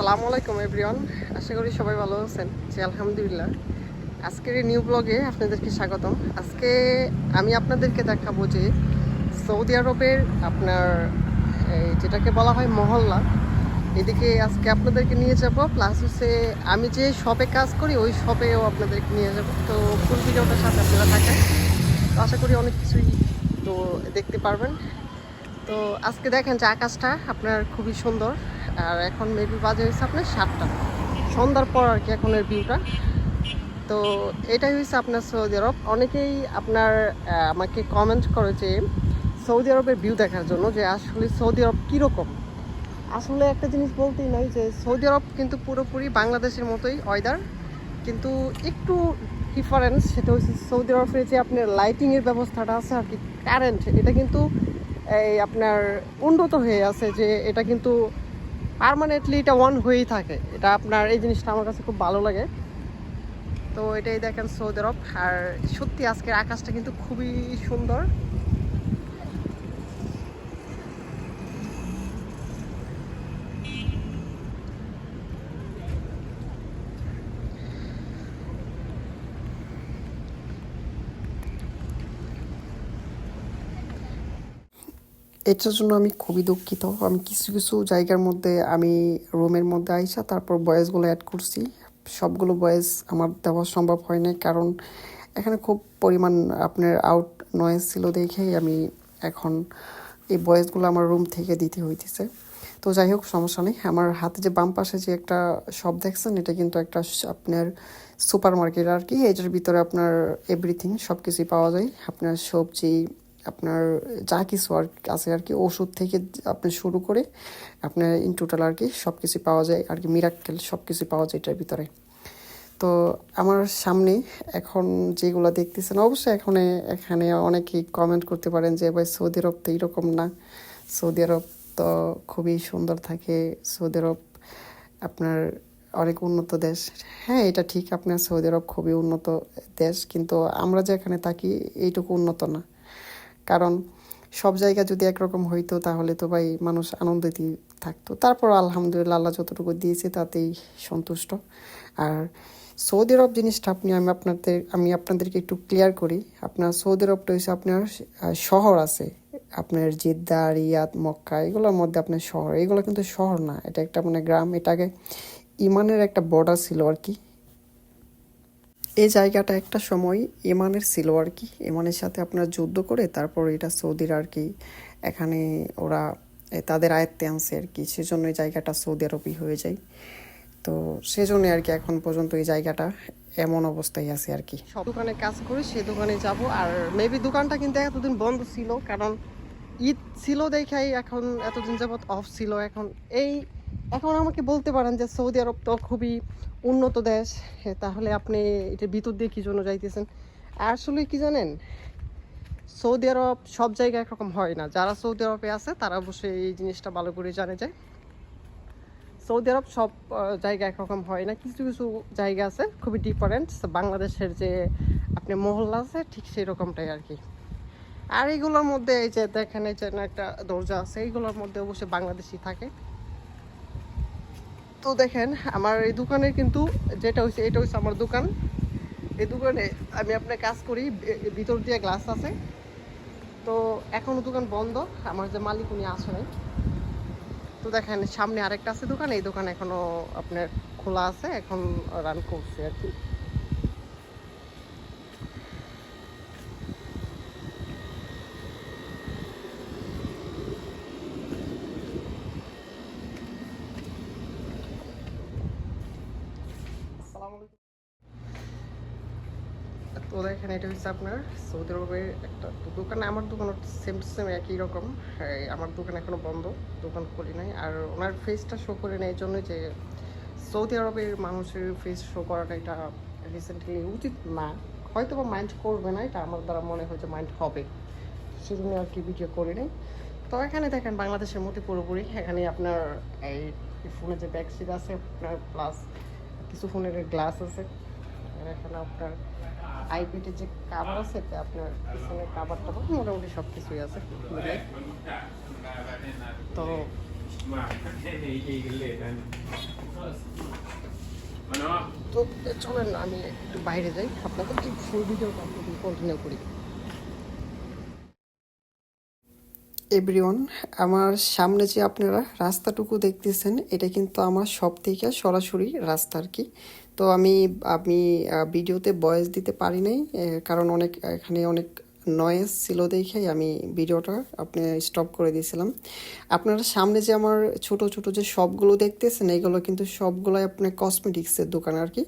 আসসালামু আলাইকুম এভরিওয়ান, আশা করি সবাই ভালো আছেন। জি আলহামদুলিল্লাহ। আজকের এই নিউ ব্লগে আপনাদেরকে স্বাগতম। আজকে আমি আপনাদেরকে দেখাবো যে সৌদি আরবের আপনার যেটাকে বলা হয় মহল্লা, এদিকে আজকে আপনাদেরকে নিয়ে যাব। প্লাস হচ্ছে আমি যে শপে কাজ করি ওই শপেও আপনাদেরকে নিয়ে যাব। তো ফুল ভিডিওটার সাথে আপনারা থাকেন, তো আশা করি অনেক কিছুই তো দেখতে পারবেন। তো আজকে দেখেন যে আকাশটা আপনার খুবই সুন্দর। আর এখন মেবি বাজে হয়েছে আপনার 7টা, সন্ধ্যার পর আর কি এখনের ভিউটা। তো এটাই হয়েছে আপনার সৌদি আরব। অনেকেই আপনার আমাকে কমেন্ট করে যে সৌদি আরবের ভিউ দেখার জন্য, যে আসলে সৌদি আরব কীরকম। আসলে একটা জিনিস বলতেই নাই যে সৌদি আরব কিন্তু পুরোপুরি বাংলাদেশের মতোই ওয়েদার, কিন্তু একটু ডিফারেন্স। সেটা হচ্ছে সৌদি আরবের যে আপনার লাইটিংয়ের ব্যবস্থাটা আছে আর কি, কারেন্ট, এটা কিন্তু এই আপনার উন্নত হয়ে আছে, যে এটা কিন্তু পার্মানেন্টলি এটা অন হয়েই থাকে। এটা আপনার এই জিনিসটা আমার কাছে খুব ভালো লাগে। তো এটাই দেখেন সৌদি আরব। আর সত্যি আজকের আকাশটা কিন্তু খুবই সুন্দর। এটার জন্য আমি খুবই দুঃখিত। আমি কিছু কিছু জায়গার মধ্যে আমি রুমের মধ্যে আইসা তারপর ভয়েসগুলো অ্যাড করছি। সবগুলো ভয়েস আমার দেওয়া সম্ভব হয় না, কারণ এখানে খুব পরিমাণ আপনার আউট নয়েজ ছিল দেখেই আমি এখন এই ভয়েসগুলো আমার রুম থেকে দিতে হইতেছে। তো যাই হোক, সমস্যা নেই। আমার হাতে যে বাম পাশে যে একটা শপ দেখছেন, এটা কিন্তু একটা আপনার সুপার মার্কেট আর কি। এটার ভিতরে আপনার এভরিথিং সব কিছুই পাওয়া যায়। আপনার সবজি, আপনার যা কিছু আর আছে আর কি, ওষুধ থেকে আপনার শুরু করে আপনার ইন টোটাল আর কি সব কিছু পাওয়া যায় আর কি। মিরাক্কেল সব কিছু পাওয়া যায় এটার ভিতরে। তো আমার সামনে এখন যেগুলো দেখতেছেন, অবশ্যই এখানে অনেকেই কমেন্ট করতে পারেন যে ভাই সৌদি আরব তো এইরকম না, সৌদি আরব তো খুবই সুন্দর থাকে, সৌদি আরব আপনার অনেক উন্নত দেশ। হ্যাঁ, এটা ঠিক, আপনার সৌদি আরব খুবই উন্নত দেশ, কিন্তু আমরা যেখানে থাকি এইটুকু উন্নত না। কারণ সব জায়গা যদি একরকম হইতো তাহলে তো ভাই মানুষ আনন্দেতেই থাকতো। তারপর আলহামদুলিল্লাহ আল্লাহ যতটুকু দিয়েছে তাতেই সন্তুষ্ট। আর সৌদি আরব জিনিসটা আমি আপনাদেরকে একটু ক্লিয়ার করি। আপনার সৌদি আরবটা হচ্ছে আপনার শহর আছে, আপনার জেদ্দা, রিয়াদ, মক্কা, এগুলোর মধ্যে আপনার শহর। এগুলো কিন্তু শহর না, এটা একটা মানে গ্রাম। এটাকে ইমানের একটা বর্ডার ছিল আর কি। এই জায়গাটা একটা সময় ইমানের ছিল আর কি। ইমানের সাথে আপনার যুদ্ধ করে তারপর এটা সৌদির আর কি এখানে ওরা তাদের আয়ত্তে আনছে আর কি। সেজন্য এই জায়গাটা সৌদি আরবই হয়ে যায়। তো সেজন্য আর কি এখন পর্যন্ত এই জায়গাটা এমন অবস্থায় আছে আর কি। সব দোকানে কাজ করি, সেই দোকানে যাব। আর মেবি দোকানটা কিন্তু এতদিন বন্ধ ছিল, কারণ ঈদ ছিল দেখাই এখন এতদিন যাবৎ অফ ছিল। এখন আমাকে বলতে পারেন যে সৌদি আরব তো খুবই উন্নত দেশ, তাহলে আপনি এটার ভিতর দিয়ে কী জন্য যাইতেছেন। আসলে কি জানেন, সৌদি আরব সব জায়গায় একরকম হয় না। যারা সৌদি আরবে আছে তারা অবশ্যই এই জিনিসটা ভালো করে জানে যে সৌদি আরব সব জায়গায় একরকম হয় না। কিছু কিছু জায়গা আছে খুবই ডিফারেন্ট। বাংলাদেশের যে আপনি মহল্লা আছে ঠিক সেই রকমটাই আর কি। আর এইগুলোর মধ্যে এই যে দেখেন, এই যে একটা দরজা আছে, এইগুলোর মধ্যে অবশ্যই বাংলাদেশি থাকে। তো দেখেন আমার এই দোকানের কিন্তু এটা হচ্ছে আমার দোকান। এই দোকানে আমি আপনার কাজ করি, ভিতর দিয়ে গ্লাস আছে। তো এখনও দোকান বন্ধ, আমার যে মালিক উনি আসে নাই। তো দেখেন সামনে আরেকটা আছে দোকান, এই দোকান এখনো আপনার খোলা আছে, এখন রান করছে আর কি। তো দেখেন এটা হচ্ছে আপনার সৌদি আরবের একটা দোকান। আমার দোকান সেম সেম একই রকম। আমার দোকান এখনো বন্ধ, দোকান খুলি নাই। আর ওনার ফেসটা শো করে নেই এই জন্য যে সৌদি আরবের মানুষের ফেস শো করাটা এটা রিসেন্টলি উচিত না। হয়তো বা মাইন্ড করবে না, এটা আমার দ্বারা মনে হয় যে মাইন্ড হবে, সেজন্য আর কি ভিডিও করি নাই। তো এখানে দেখেন বাংলাদেশের মধ্যে পুরোপুরি এখানে আপনার এই ফোনের যে ব্যাক সিট আছে আপনার, প্লাস কিছু ফোনের গ্লাস আছে। এখানে আপনার আইপিটির যে কাভার আছে, আপনার পিছনের কাভারটা মোটামুটি সব কিছুই আছে। তো তো চলেন আমি একটু বাইরে যাই, আপনাদের এই ফুল ভিডিওটা কন্টিনিউ করি। এভরিওয়ান, আমার সামনে যে আপনারা রাস্তাটুকু দেখতেছেন এটা কিন্তু আমার সব থেকে সরাসরি রাস্তা আর কি। তো আমি আমি ভিডিওতে ভয়েস দিতে পারি নাই, কারণ এখানে অনেক নয়েজ ছিল দেখেই আমি ভিডিওটা আপনি স্টপ করে দিয়েছিলাম। আপনারা সামনে যে আমার ছোট ছোট যে শপগুলো দেখতেছেন এগুলো কিন্তু সবগুলোই আপনার কসমেটিক্সের দোকান আর কি।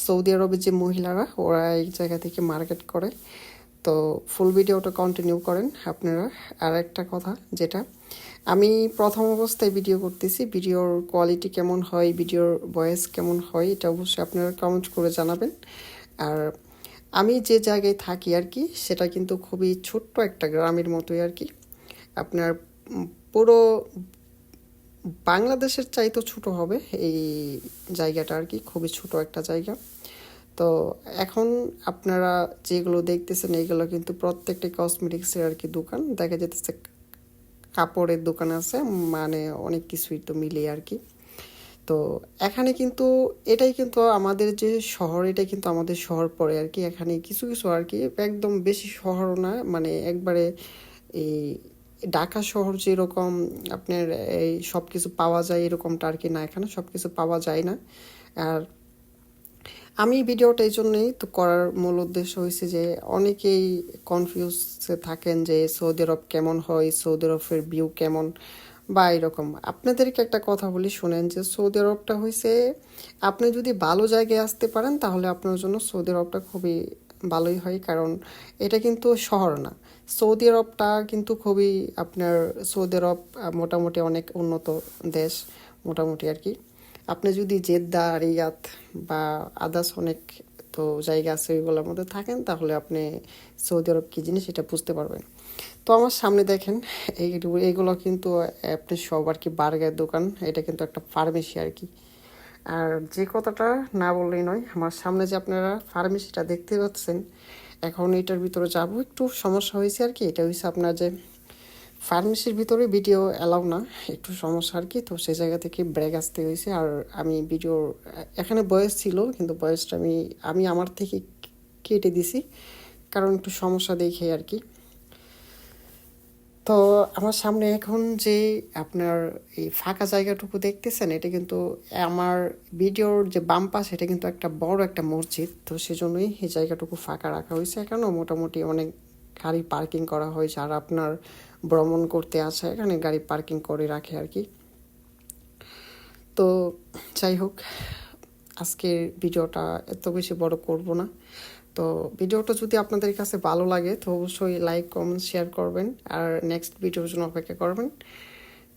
সৌদি আরবের যে মহিলারা ওরা এই জায়গা থেকে মার্কেট করে। তো ফুল ভিডিওটা কন্টিনিউ করেন আপনারা। আর একটা কথা যেটা, আমি প্রথম অবস্থায় ভিডিও করতেছি, ভিডিওর কোয়ালিটি কেমন হয়, ভিডিওর ভয়েস কেমন হয় এটা অবশ্যই আপনারা কমেন্ট করে জানাবেন। আর আমি যে জায়গায় থাকি আর কি সেটা কিন্তু খুবই ছোট্ট একটা গ্রামের মতোই আর কি। আপনার পুরো বাংলাদেশের চাইতেও ছোট হবে এই জায়গাটা আর কি, খুবই ছোট একটা জায়গা। তো এখন আপনারা যেগুলো দেখতেছেন এইগুলো কিন্তু প্রত্যেকটাই কসমেটিক্সের আর কি দোকান, দেখা যেতেছে কাপড়ের দোকান আছে, মানে অনেক কিছুই তো মিলে আর কি। তো এখানে কিন্তু এটাই কিন্তু আমাদের যে শহর, এটা কিন্তু আমাদের শহর পড়ে আর কি। এখানে কিছু কিছু আর কি একদম বেশি শহরও না, মানে একবারে এই ঢাকা শহর যেরকম আপনার এই সব কিছু পাওয়া যায় এরকমটা আর কি না, এখানে সব কিছু পাওয়া যায় না। আর আমি ভিডিওটা এই জন্যই তো করার মূল উদ্দেশ্য হয়েছে যে অনেকেই কনফিউজে থাকেন যে সৌদি আরব কেমন হয়, সৌদি আরবের ভিউ কেমন বা এরকম। আপনাদেরকে একটা কথা বলি শোনেন, যে সৌদি আরবটা হয়েছে, আপনি যদি ভালো জায়গায় আসতে পারেন তাহলে আপনার জন্য সৌদি আরবটা খুবই ভালোই হয়, কারণ এটা কিন্তু শহর না। সৌদি আরবটা কিন্তু খুবই আপনার, সৌদি আরব মোটামুটি অনেক উন্নত দেশ মোটামুটি আর কি। আপনি যদি জেদ্দা, রিয়াদ বা আদার্স অনেক তো জায়গা আছে ওইগুলোর মধ্যে থাকেন তাহলে আপনি সৌদি আরব কী জিনিস এটা বুঝতে পারবেন। তো আমার সামনে দেখেন এইগুলো কিন্তু আপনি সব আর কি বার্গার দোকান, এটা কিন্তু একটা ফার্মেসি আর কি। আর যে কথাটা না বললেই নয়, আমার সামনে যে আপনারা ফার্মেসিটা দেখতে পাচ্ছেন, এখন এটার ভিতরে যাবো, একটু সমস্যা হয়েছে আর কি। এটা হয়েছে আপনার যে ফার্মেসির ভিতরে ভিডিও অ্যালাউ না, একটু সমস্যা আর কি, তো সেই জায়গা থেকে ব্রেক আসতে হয়েছে। আর আমি ভিডিওর এখানে বয়স ছিল কিন্তু বয়সটা আমি আমার থেকে কেটে দিছি, কারণ একটু সমস্যা দেখে আর কি। তো আমার সামনে এখন যে আপনার এই ফাঁকা জায়গাটুকু দেখতেছেন এটা কিন্তু আমার ভিডিওর যে বাম পাশ, এটা কিন্তু একটা বড় একটা মসজিদ, তো সেজন্যই এই জায়গাটুকু ফাঁকা রাখা হয়েছে। এখানেও মোটামুটি অনেক গাড়ি পার্কিং করা হয়, যারা আপনার ভ্রমণ করতে আসে এখানে গাড়ি পার্কিং করে রাখে আর কি। তো যাই হোক, আজকের ভিডিওটা এত বেশি বড় করব না। তো ভিডিওটা যদি আপনাদের কাছে ভালো লাগে তো অবশ্যই লাইক, কমেন্ট, শেয়ার করবেন আর নেক্সট ভিডিওর জন্য অপেক্ষা করবেন।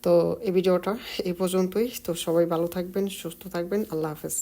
তো এই ভিডিওটা এই পর্যন্তই। তো সবাই ভালো থাকবেন, সুস্থ থাকবেন, আল্লাহ হাফেজ।